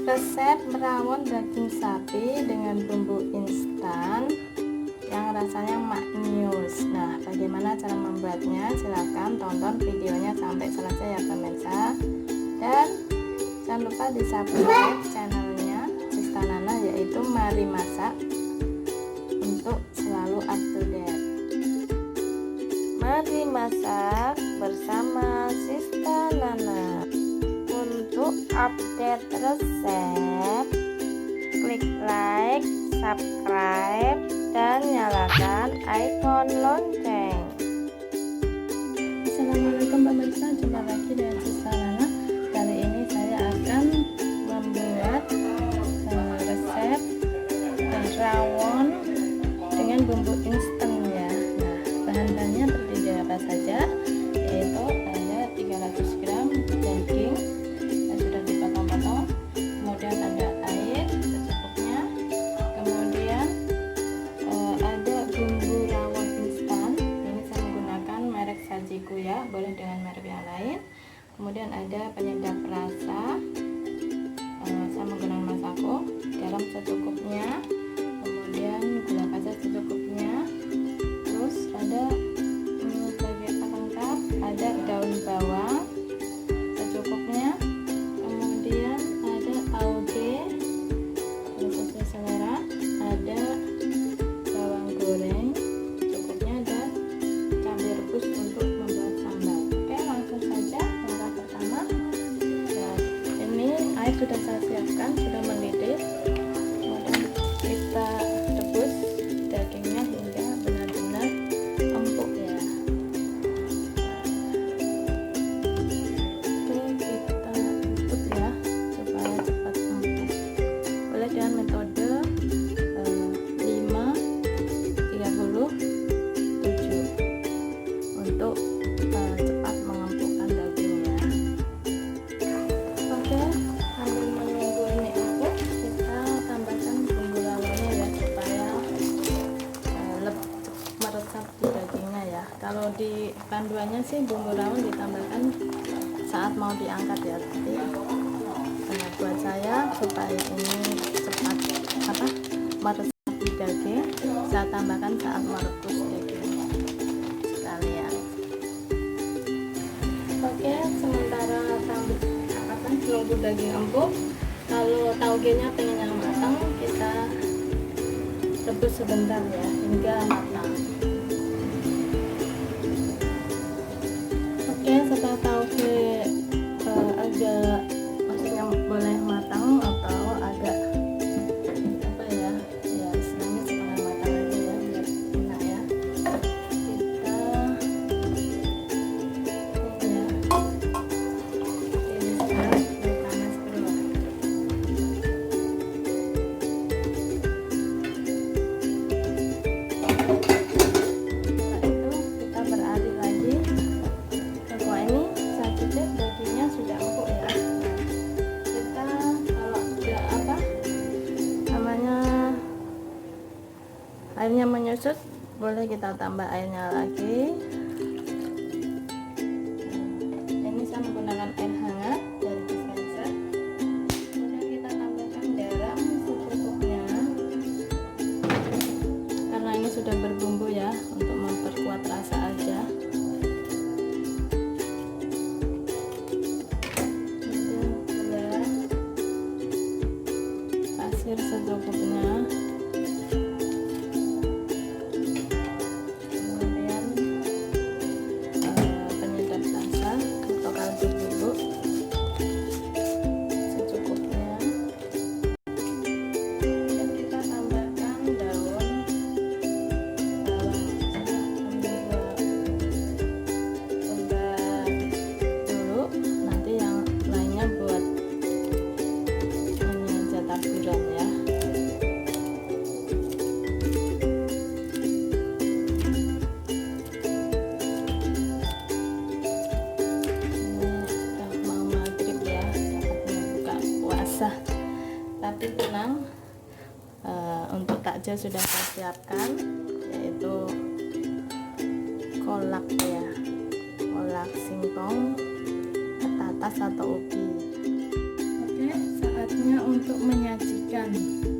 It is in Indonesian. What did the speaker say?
Resep rawon daging sapi dengan bumbu instan yang rasanya maknyus. Nah, bagaimana cara membuatnya? Silahkan tonton videonya sampai selesai ya pemirsa. Dan jangan lupa di subscribe channelnya Sista Nana, yaitu Mari Masak, untuk selalu up to date. Mari masak bersama Sista Nana. Untuk update resep, klik like, subscribe, dan nyalakan icon lonceng. Assalamualaikum pemirsa, jumpa lagi dengan Sista Nana. Kali ini saya akan membuat resep rawon dengan bumbu instan ya. Nah, bahan-bahannya terdiri apa saja, yaitu ada 300 gram daging yang sudah dipotong-potong, kemudian ada air secukupnya, kemudian ada bumbu rawon instan. Ini saya menggunakan merek Sajiku ya, boleh dengan merek yang lain. Kemudian ada penyedap rasa, saya menggunakan Masako, garam secukupnya, kemudian gula pasir secukupnya. Terus ada sebagai pelengkap ada daun bawang secukupnya, kemudian ada taoge sesuai selera, ada bawang goreng secukupnya, dan cabai rebus untuk membuat sambal. Oke, langsung saja. Langkah pertama, nah, ini air sudah saya siapkan, sudah mendidih. Kemudian kita rebus dagingnya hingga benar-benar empuk ya. Oke, kita rebus ya supaya cepat empuk. Boleh dengan metode 5-30-7 untuk cepat mengempukkan dagingnya. Oke, sambil menunggu ini empuk, kita tambahkan bumbu rawonnya ya supaya meresap di dagingnya ya. Kalau di panduannya sih bumbu rawon ditambahkan saat mau diangkat ya, tapi buat saya supaya ini cepat meresap di daging, saya tambahkan saat merebus dagingnya sekalian. Oke, sementara nunggu daging empuk, kalau taugenya pengen yang matang, kita rebus sebentar ya hingga matang. Oke, setelah tauge agak, maksudnya boleh matang atau agak apa ya, istilahnya setengah matang aja ya, biar enak ya. Kita ya, ini sekarang udah panas dulu. Setelah itu kita beralih lagi. Wah, ini saya cicip dagingnya sudah empuk ya. Kita kalau udah airnya menyusut, boleh kita tambah airnya lagi. Ini saya menggunakan air hangat dari dispenser. Kemudian kita tambahkan garam secukupnya, karena ini sudah berbumbu ya, untuk memperkuat rasa aja. Kemudian gula, pasir secukupnya, kemudian penyedap rasa atau kaldu bubuk secukupnya. Dan kita tambahkan daun bawang. Saya ambil 2 lembar dulu, nanti yang lainnya buat ini aja taburan ya. Tapi tenang, untuk takjil sudah saya siapkan, yaitu kolak ya, kolak singkong, petatas atau ubi. Oke, saatnya untuk teman-teman.